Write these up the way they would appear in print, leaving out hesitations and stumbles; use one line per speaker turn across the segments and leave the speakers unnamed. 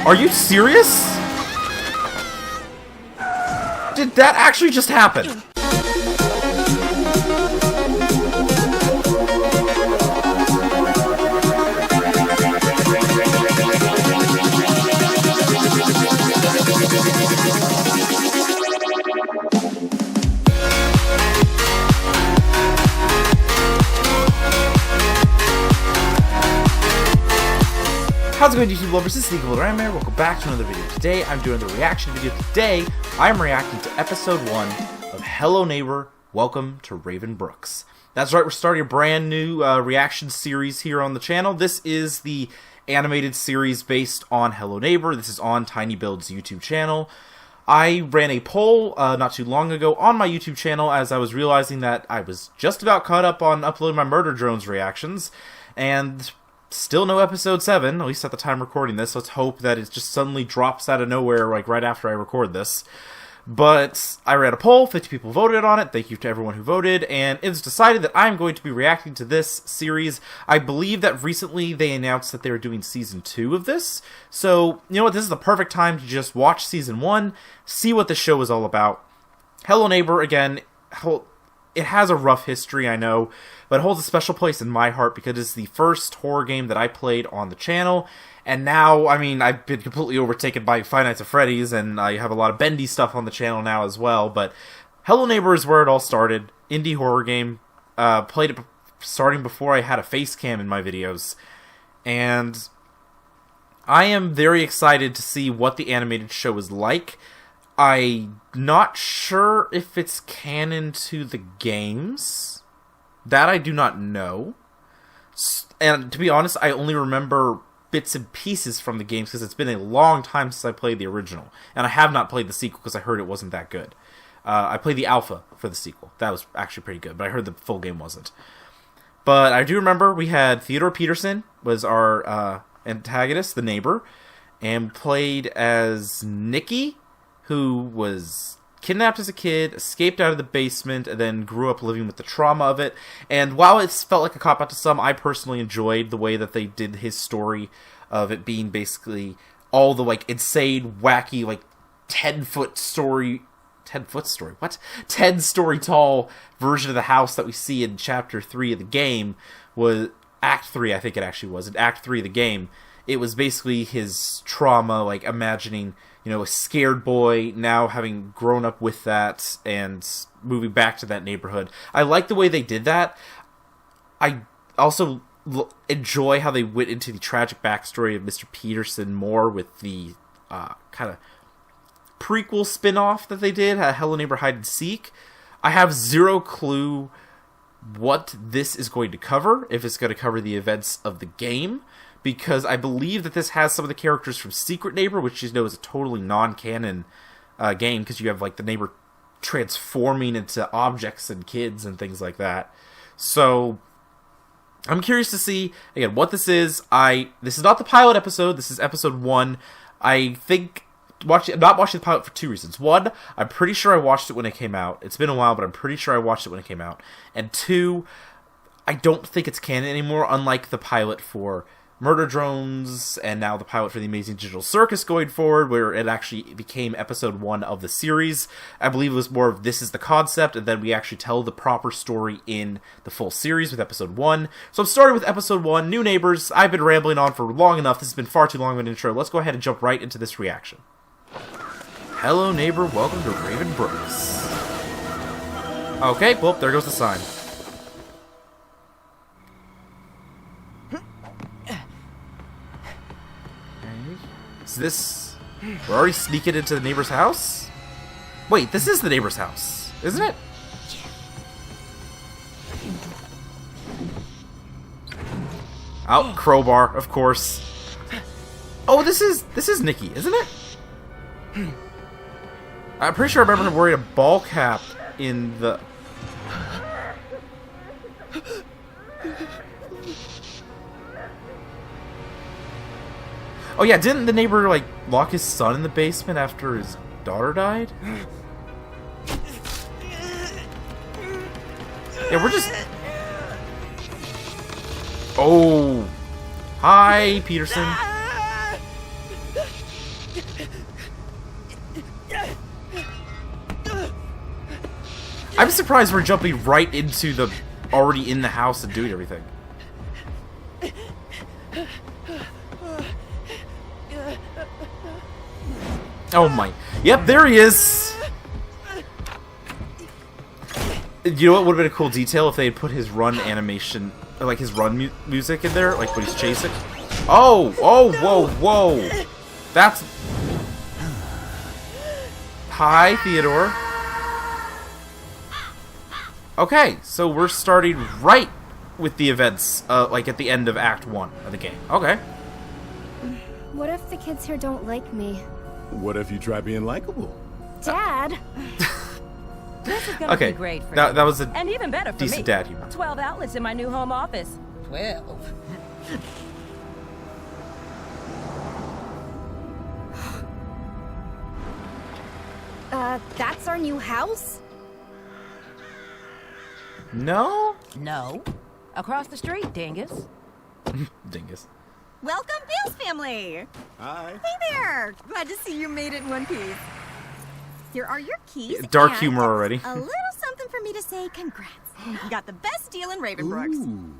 Are you serious? Did that actually just happen? How's it going, YouTube lovers? This is Sneaky Little Anime. Welcome back to another video. Today, I'm doing the reaction video. Today, I'm reacting to episode 1 of Hello Neighbor, Welcome to Raven Brooks. That's right, we're starting a brand new reaction series here on the channel. This is the animated series based on Hello Neighbor. This is on TinyBuild's YouTube channel. I ran a poll not too long ago on my YouTube channel as I was realizing that I was just about caught up on uploading my Murder Drones reactions, and still no episode 7, at least at the time recording this. Let's hope that it just suddenly drops out of nowhere, like right after I record this. But I ran a poll, 50 people voted on it, thank you to everyone who voted, and it's decided that I'm going to be reacting to this series. I believe that recently they announced that they were doing Season 2 of this, so, you know what, this is the perfect time to just watch Season 1, see what the show is all about. Hello Neighbor, again, it has a rough history, I know, but it holds a special place in my heart because it's the first horror game that I played on the channel, and now, I mean, I've been completely overtaken by Five Nights at Freddy's, and I have a lot of bendy stuff on the channel now as well, but Hello Neighbor is where it all started. Indie horror game. Played it starting before I had a face cam in my videos, and I am very excited to see what the animated show is like. I'm not sure if it's canon to the games. That I do not know. And to be honest, I only remember bits and pieces from the games because it's been a long time since I played the original. And I have not played the sequel because I heard it wasn't that good. I played the alpha for the sequel. That was actually pretty good, but I heard the full game wasn't. But I do remember we had Theodore Peterson was our antagonist, the neighbor, and played as Nikki, who was kidnapped as a kid, escaped out of the basement, and then grew up living with the trauma of it. And while it felt like a cop-out to some, I personally enjoyed the way that they did his story of it being basically all the, like, insane, wacky, like, 10-foot story... 10-foot story? What? 10-story tall version of the house that we see in Chapter 3 of the game was... Act 3, I think it actually was. In Act 3 of the game, it was basically his trauma, like, imagining... You know, a scared boy, now having grown up with that and moving back to that neighborhood. I like the way they did that. I also enjoy how they went into the tragic backstory of Mr. Peterson more with the kind of prequel spin-off that they did, Hello Neighbor Hide and Seek. I have zero clue what this is going to cover, if it's going to cover the events of the game, because I believe that this has some of the characters from Secret Neighbor, which you know is a totally non-canon game, because you have like the neighbor transforming into objects and kids and things like that. So I'm curious to see again what this is. This is not the pilot episode. This is episode 1. I think I'm not watching the pilot for 2 reasons. 1, I'm pretty sure I watched it when it came out. It's been a while, but I'm pretty sure I watched it when it came out. And 2, I don't think it's canon anymore, unlike the pilot for Murder Drones, and now the pilot for the Amazing Digital Circus going forward, where it actually became episode 1 of the series. I believe it was more of this is the concept, and then we actually tell the proper story in the full series with episode 1. So I'm starting with episode 1, New Neighbors. I've been rambling on for long enough. This has been far too long of an intro. Let's go ahead and jump right into this reaction. Hello Neighbor, welcome to Raven Brooks. Okay, well, there goes the sign. Is this... We're already sneaking into the neighbor's house? Wait, this is the neighbor's house, isn't it? Oh, crowbar, of course. Oh, this is Nikki, isn't it? I'm pretty sure I remember her wearing a ball cap in the... Oh yeah, didn't the neighbor, like, lock his son in the basement after his daughter died? Yeah, we're just... Oh! Hi, Peterson. I'm surprised we're jumping right into the already in the house and doing everything. Oh my. Yep, there he is. You know what would have been a cool detail if they had put his run animation, or like his run music in there, like when he's chasing. Oh, oh, whoa, whoa. That's... Hi, Theodore. Okay, so we're starting right with the events, like at the end of Act 1 of the game. Okay.
What if the kids here don't like me?
What if you try being likable?
Dad?
This is gonna
Okay,
be great for
that was a
and even better for
decent
me.
dad humor.
12 outlets in my new home office. 12.
That's our new house?
No?
No. Across the street, dingus.
Dingus.
Welcome, Bill's family!
Hi.
Hey there! Glad to see you made it in one piece. Here are your keys.
Dark
and
humor already.
A little something for me to say congrats. You got the best deal in Ravenbrooks.
Ooh,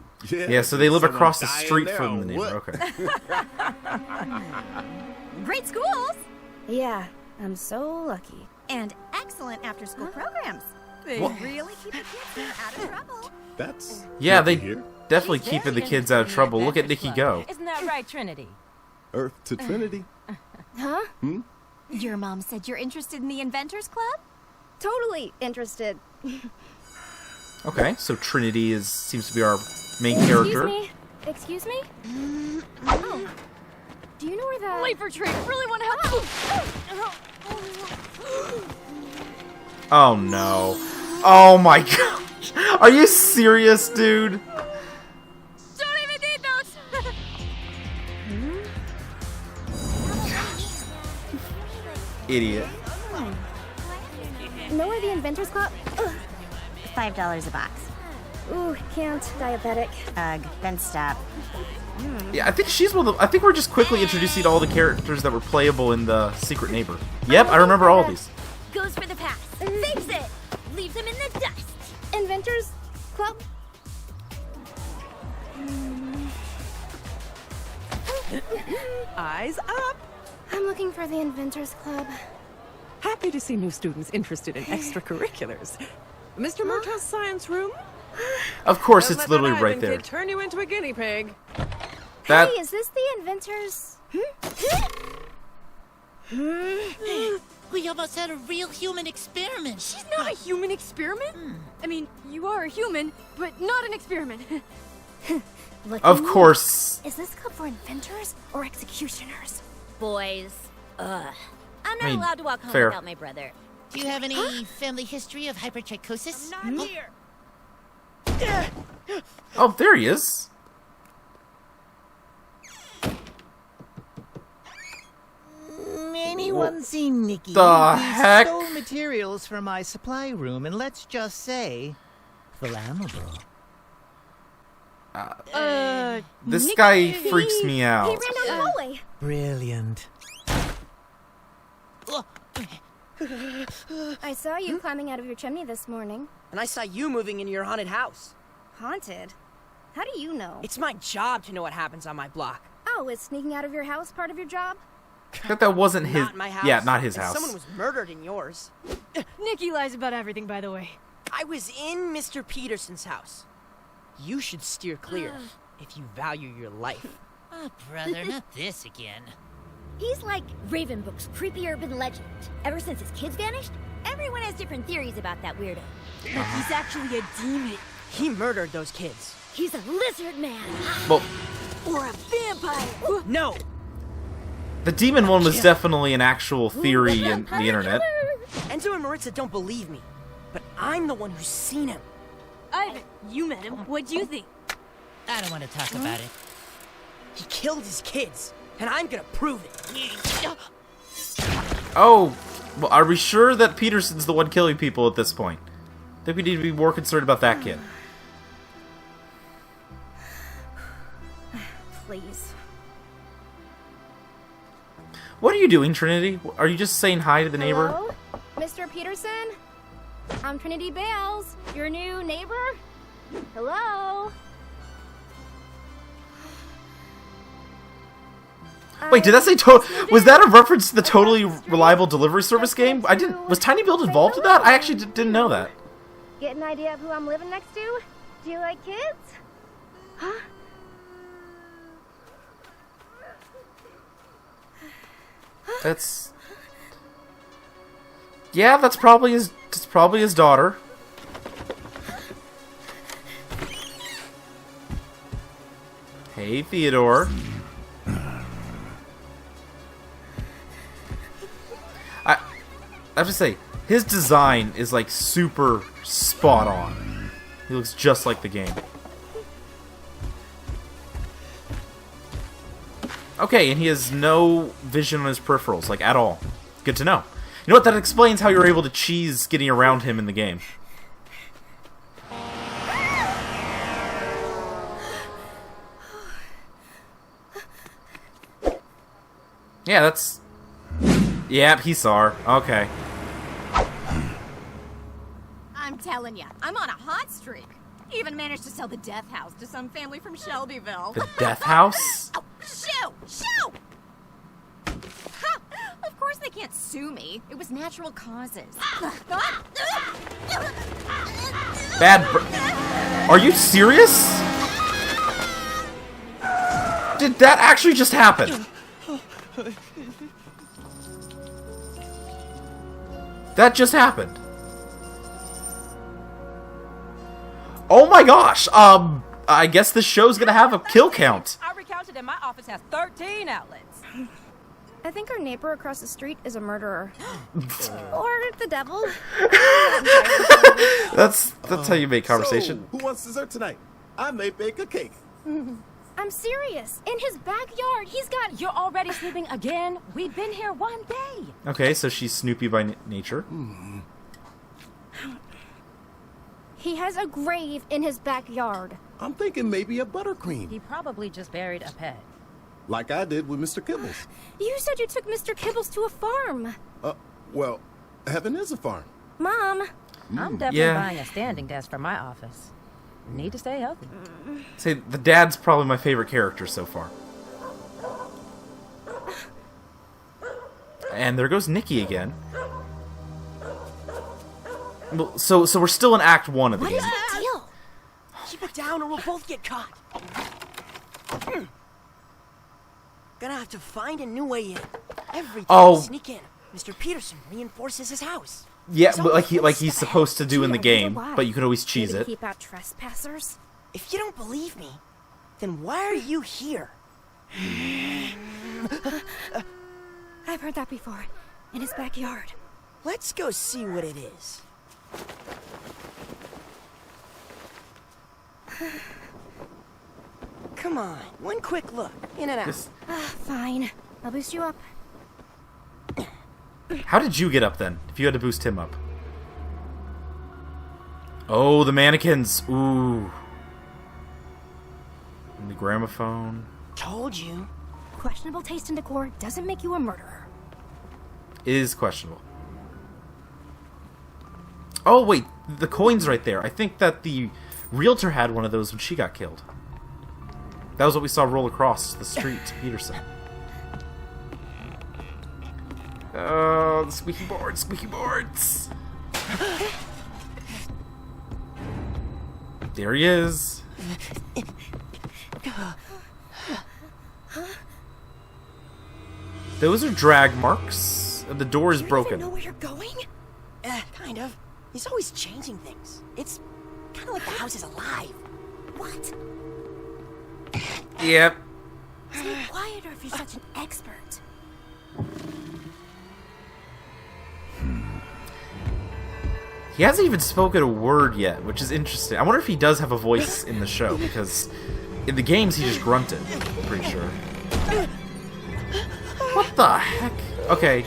Yeah, so they live
someone
across the
dying
street
there
from
or
the neighbor.
what?
Okay.
Great schools!
Yeah, I'm so lucky.
And excellent after-school programs. They
What?
really keep the kids here out of trouble.
That's
Yeah,
good
they
to hear.
definitely
She's
keeping the
very
kids out of
interested in
trouble. Look at
Adventures
Nikki
Club.
go.
Isn't that right, Trinity?
Earth to Trinity.
Huh?
Your mom said you're interested in the Inventors Club?
Totally interested.
Okay, so Trinity seems to be our main character.
Excuse me? Oh. Do you know where the...
Wait for Trey. Really want to help.
Oh no. Oh my gosh. Are you serious, dude?
Don't even need those.
Idiot.
Know where the Inventors Club... Ugh.
$5 a box.
Ooh, can't. Diabetic.
Ugh, then stop.
Yeah, I think she's one of the... I think we're just quickly introducing all the characters that were playable in the Secret Neighbor. Yep, I remember all of these.
Goes for the pass. Fakes it. Leaves him in the dust.
Inventors Club?
Eyes up!
I'm looking for the Inventors Club.
Happy to see new students interested in extracurriculars. Mr. Murtaugh's science room?
Of course,
Don't
it's
let that
literally right
Ivan
there.
kid turn you into a guinea pig.
That...
Hey, is this the Inventors...
We almost had a real human experiment.
She's not a human experiment. I mean, you are a human, but not an experiment.
Lucky
Of
me.
course.
Is this club for inventors or executioners?
Boys. Ugh. I'm not
I mean,
allowed to walk home
fair.
without my brother. Do you have any family history of hypertrichosis?
I'm not here.
Oh, there he is.
Anyone seen Nikki?
The
He
heck?
stole materials from my supply room, and let's just say, flammable.
This
Nick-
guy freaks me
He
out.
ran down the hallway.
Brilliant.
I saw you climbing out of your chimney this morning.
And I saw you moving into your haunted house.
Haunted? How do you know?
It's my job to know what happens on my block.
Oh, is sneaking out of your house part of your job?
That wasn't his...
Not my house.
Yeah, not his
and
house.
Someone was murdered in yours.
Nikki lies about everything, by the way.
I was in Mr. Peterson's house. You should steer clear if you value your life.
Oh, brother, not this again. He's like Ravenbrook's creepy urban legend. Ever since his kids vanished, everyone has different theories about that weirdo.
But he's actually a demon. He murdered those kids.
He's a lizard man.
Well,
Or a vampire.
No!
the demon one was definitely an actual theory in the internet.
Enzo and Maritza don't believe me. But I'm the one who's seen him.
Ivan, you met him. What'd you think?
I don't want to talk about it.
He killed his kids. And I'm gonna prove it.
Oh, well, are we sure that Peterson's the one killing people at this point? I think we need to be more concerned about that kid.
Please.
What are you doing, Trinity? Are you just saying hi to the neighbor?
Hello? Mr. Peterson? I'm Trinity Bales, your new neighbor? Hello?
Wait, did that say was that a reference to the Totally Reliable Delivery Service game? Was Tiny Build involved in that? I actually didn't know that.
Get an idea of who I'm living next to? Do you like kids? Huh?
That's... Yeah, that's probably his daughter. Hey, Theodore. I have to say, his design is like super spot on. He looks just like the game. Okay, and he has no vision on his peripherals, like, at all. Good to know. You know what? That explains how you're able to cheese getting around him in the game. Yeah, that's... Yep, he saw her. Okay.
I'm telling you, I'm on a hot streak. Even managed to sell the death house to some family from Shelbyville.
The death house?
Oh, shoo! Shoo! Ha! Of course they can't sue me. It was natural causes.
Are you serious? Did that actually just happen? That just happened. Oh my gosh! I guess this show's gonna have a kill count.
I recounted and my office has 13 outlets.
I think our neighbor across the street is a murderer. Or the devil.
That's how you make conversation.
So, who wants dessert tonight? I may bake a cake.
I'm serious. In his backyard, he's got...
You're already sleeping again? We've been here one day.
Okay, so she's Snoopy by nature.
He has a grave in his backyard.
I'm thinking maybe a buttercream.
He probably just buried a pet.
Like I did with Mr. Kibbles.
You said you took Mr. Kibbles to a farm.
Well, heaven is a farm.
Mom.
I'm definitely buying a standing desk for my office. Need to stay healthy.
Say, the dad's probably my favorite character so far. And there goes Nikki again. Well, so we're still in Act 1 of the game.
What is the deal? Keep it down or we'll both get caught. Gonna have to find a new way in. Every time we sneak in, Mr. Peterson reinforces his house.
Yeah, but like he's supposed to do in the game, but you can always cheese it.
Keep out trespassers.
If you don't believe me, then why are you here?
I've heard that before. In his backyard.
Let's go see what it is. Come on, one quick look. In and out.
Fine. I'll boost you up.
How did you get up then, if you had to boost him up? Oh, the mannequins. Ooh. And the gramophone.
Told you.
Questionable taste in decor doesn't make you a murderer.
It is questionable. Oh, wait. The coin's right there. I think that the realtor had one of those when she got killed. That was what we saw roll across the street to Peterson. Oh, the squeaky boards, squeaky boards. There he is. Those are drag marks. The door is broken.
Do you know where you're going?
Kind of. He's always changing things. It's kind of like the house is alive.
What?
Yep.
Stay quieter if you're such an expert.
He hasn't even spoken a word yet, which is interesting. I wonder if he does have a voice in the show, because in the games he just grunted, I'm pretty sure. What the heck? Okay.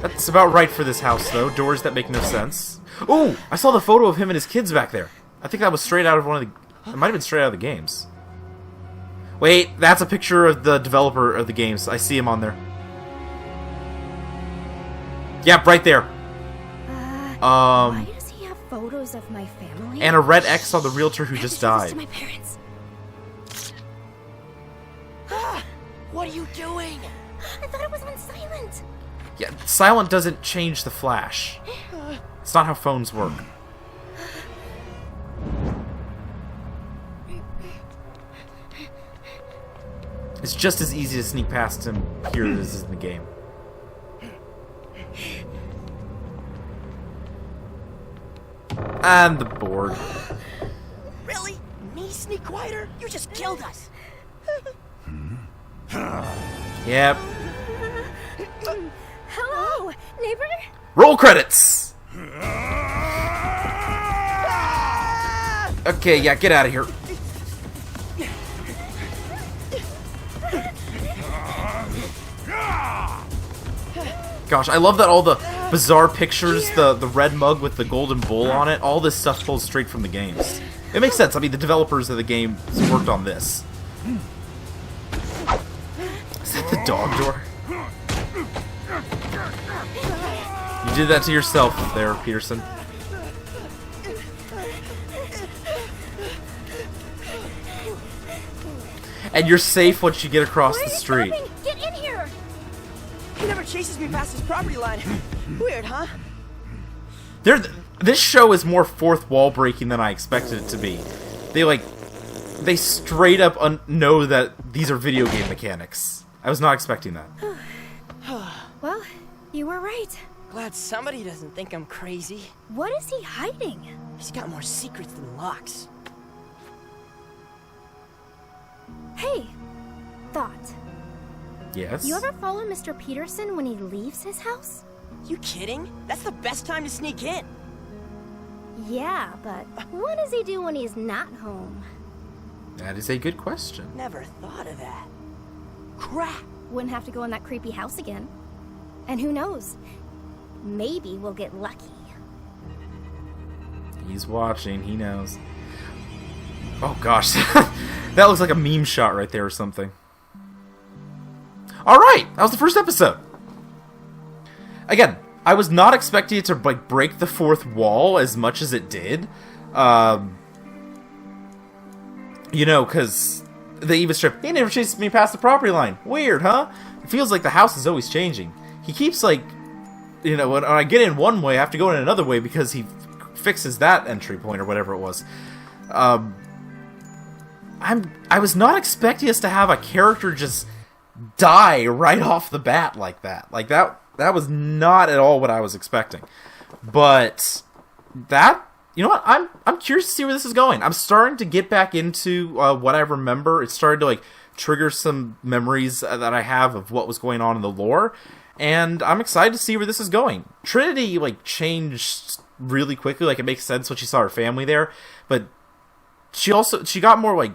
That's about right for this house, though. Doors that make no sense. Ooh! I saw the photo of him and his kids back there. I think that was straight out of one of the... It might have been straight out of the games. Wait, that's a picture of the developer of the games. I see him on there. Yep, right there.
Why does he have photos of my family?
And a red X on the realtor who just
I have
died.
to send this to my parents.
What are you doing?
I thought it was on silent.
Yeah, silent doesn't change the flash. It's not how phones work. It's just as easy to sneak past him here as it is in the game. And the board.
Really? Me sneak quieter? You just killed us.
Yep.
Hello, neighbor?
Roll credits! Okay, yeah, get out of here. Gosh, I love that all the bizarre pictures, the red mug with the golden bull on it, all this stuff pulls straight from the games. It makes sense. I mean, the developers of the game worked on this. Is that the dog door? You did that to yourself there, Peterson. And you're safe once you get across the street.
Get in here!
He never chases me past his property line. Weird, huh?
This show is more fourth wall breaking than I expected it to be. They straight up know that these are video game mechanics. I was not expecting that.
Well, you were right.
Glad somebody doesn't think I'm crazy.
What is he hiding?
He's got more secrets than locks.
Hey, thought.
Yes?
You ever follow Mr. Peterson when he leaves his house?
You kidding? That's the best time to sneak in.
Yeah, but what does he do when he's not home?
That is a good question.
Never thought of that. Crap!
Wouldn't have to go in that creepy house again. And who knows? Maybe we'll get lucky.
He's watching, he knows. Oh gosh, that looks like a meme shot right there or something. Alright, that was the first episode. Again, I was not expecting it to like break the fourth wall as much as it did. You know, because the Eva strip, he never chases me past the property line. Weird, huh? It feels like the house is always changing. He keeps like, you know, when I get in one way, I have to go in another way because he fixes that entry point or whatever it was. I was not expecting us to have a character just die right off the bat like that. Like that was not at all what I was expecting. But that, you know what? I'm curious to see where this is going. I'm starting to get back into what I remember. It's starting to like trigger some memories that I have of what was going on in the lore, and I'm excited to see where this is going. Trinity like changed really quickly. Like it makes sense when she saw her family there, but she got more like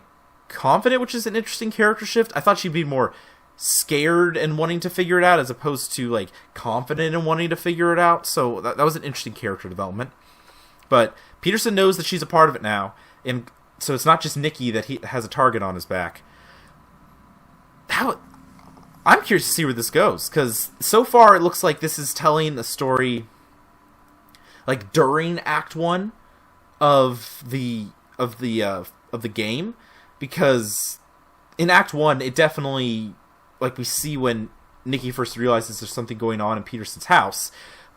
confident, which is an interesting character shift. I thought she'd be more scared and wanting to figure it out as opposed to like confident and wanting to figure it out. So that was an interesting character development. But Peterson knows that she's a part of it now, and so it's not just Nikki that he has a target on his back. I'm curious to see where this goes, because so far it looks like this is telling the story like during Act 1 of the game, because in Act 1 it definitely, like, we see when Nikki first realizes there's something going on in Peterson's house,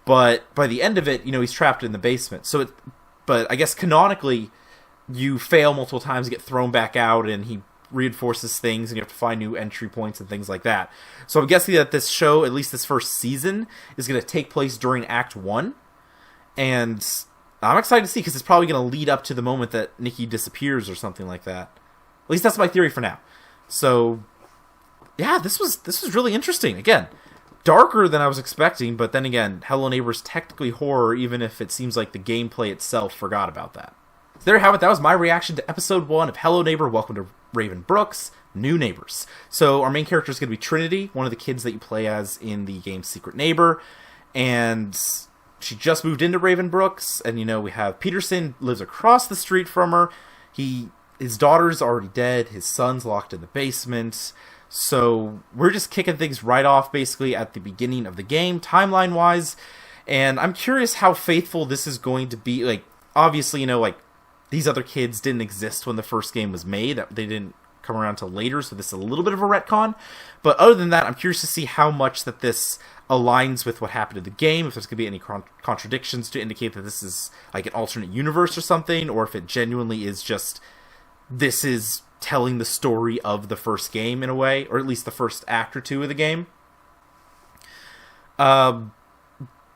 but by the end of it, you know, he's trapped in the basement. But I guess canonically you fail multiple times, get thrown back out, and he reinforces things, and you have to find new entry points and things like that. So I'm guessing that this show, at least this first season, is going to take place during Act 1. And I'm excited to see, because it's probably going to lead up to the moment that Nikki disappears or something like that. At least that's my theory for now. So, yeah, this was really interesting. Again, darker than I was expecting, but then again, Hello Neighbor's technically horror, even if it seems like the gameplay itself forgot about that. So there you have it. That was my reaction to Episode 1 of Hello Neighbor, Welcome to Raven Brooks, New Neighbors. So our main character is going to be Trinity, one of the kids that you play as in the game Secret Neighbor, and she just moved into Raven Brooks, and you know, we have Peterson lives across the street from her. His daughter's already dead, his son's locked in the basement, so we're just kicking things right off basically at the beginning of the game, timeline-wise. And I'm curious how faithful this is going to be. Like, obviously, you know, like, these other kids didn't exist when the first game was made. They didn't come around till later, so this is a little bit of a retcon. But other than that, I'm curious to see how much that this aligns with what happened in the game, if there's going to be any contradictions to indicate that this is like an alternate universe or something, or if it genuinely is just, this is telling the story of the first game in a way, or at least the first act or two of the game.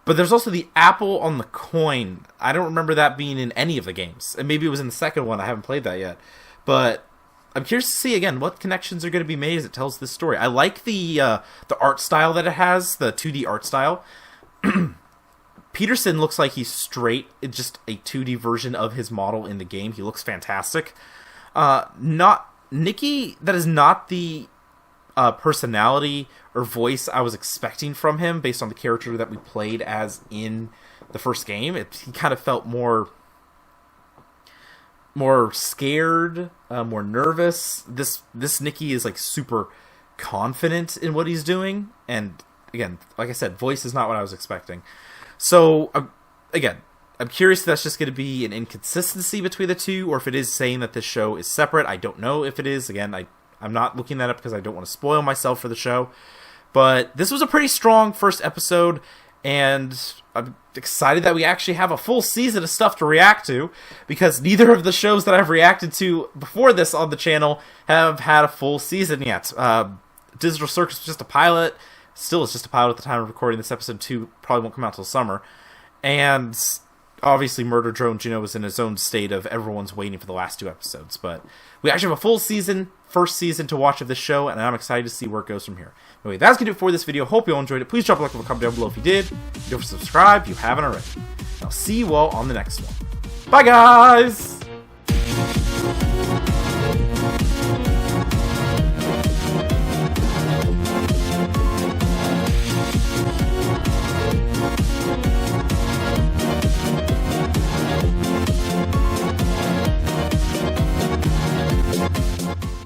But there's also the apple on the coin. I don't remember that being in any of the games. And maybe it was in the second one. I haven't played that yet. But I'm curious to see, again, what connections are going to be made as it tells this story. I like the art style that it has, the 2D art style. Peterson looks like he's straight. It's just a 2D version of his model in the game. He looks fantastic. Nikki, that is not the personality or voice I was expecting from him based on the character that we played as in the first game. He kind of felt more scared, more nervous. This Nikki is like super confident in what he's doing, and again, like I said, voice is not what I was expecting. So again, I'm curious if that's just going to be an inconsistency between the two, or if it is saying that this show is separate. I don't know if it is. Again, I'm not looking that up because I don't want to spoil myself for the show. But this was a pretty strong first episode, and I'm excited that we actually have a full season of stuff to react to, because neither of the shows that I've reacted to before this on the channel have had a full season yet. Digital Circus was just a pilot. Still, it's just a pilot at the time of recording this. Episode 2 probably won't come out till summer. And obviously Murder Drone Juno was in his own state of everyone's waiting for the last 2 episodes. But we actually have a full season, first season to watch of this show, and I'm excited to see where it goes from here. Anyway, that's going to do it for this video. Hope you all enjoyed it. Please drop a like and a comment down below if you did. Don't forget to subscribe if you haven't already. I'll see you all on the next one. Bye, guys!